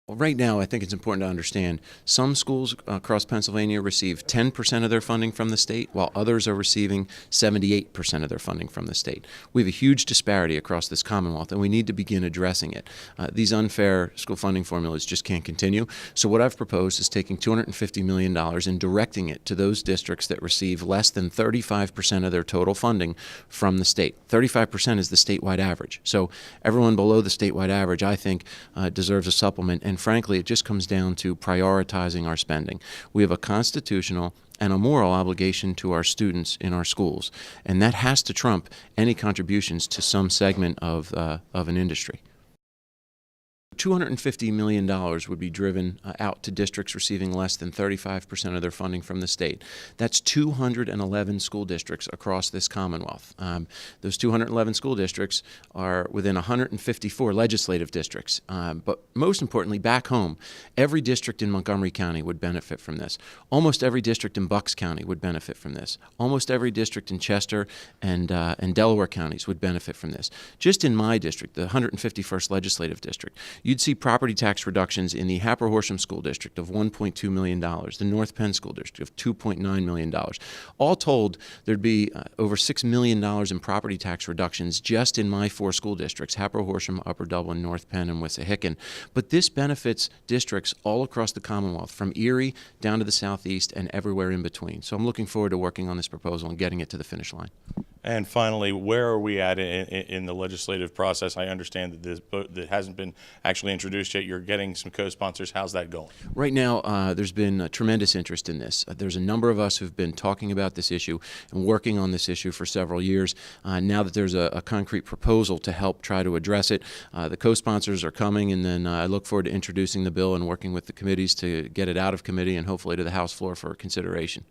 Well, right now, I think it's important to understand some schools across Pennsylvania receive 10% of their funding from the state, while others are receiving 78% of their funding from the state. We have a huge disparity across this Commonwealth, and we need to begin addressing it. These unfair school funding formulas just can't continue. So what I've proposed is taking $250 million and directing it to those districts that receive less than 35% of their total funding from the state. 35% is the statewide average. So everyone below the statewide average, I think, deserves a supplement. And frankly, it just comes down to prioritizing our spending. We have a constitutional and a moral obligation to our students in our schools, and that has to trump any contributions to some segment of an industry. $250 million would be driven out to districts receiving less than 35% of their funding from the state. That's 211 school districts across this Commonwealth. Those 211 school districts are within 154 legislative districts. But most importantly, back home, every district in Montgomery County would benefit from this. Almost every district in Bucks County would benefit from this. Almost every district in Chester and Delaware counties would benefit from this. Just in my district, the 151st legislative district, you'd see property tax reductions in the Happer-Horsham School District of $1.2 million, the North Penn School District of $2.9 million. All told, there'd be over $6 million in property tax reductions just in my 4 school districts, Happer-Horsham, Upper Dublin, North Penn, and Wissahickon. But this benefits districts all across the Commonwealth, from Erie down to the southeast and everywhere in between. So I'm looking forward to working on this proposal and getting it to the finish line. And finally, where are we at in the legislative process? I understand that this that hasn't been actually introduced yet. You're getting some co-sponsors. How's that going? Right now, there's been tremendous interest in this. There's a number of us who've been talking about this issue and working on this issue for several years. Now that there's a concrete proposal to help try to address it, the co-sponsors are coming, and then I look forward to introducing the bill and working with the committees to get it out of committee and hopefully to the House floor for consideration.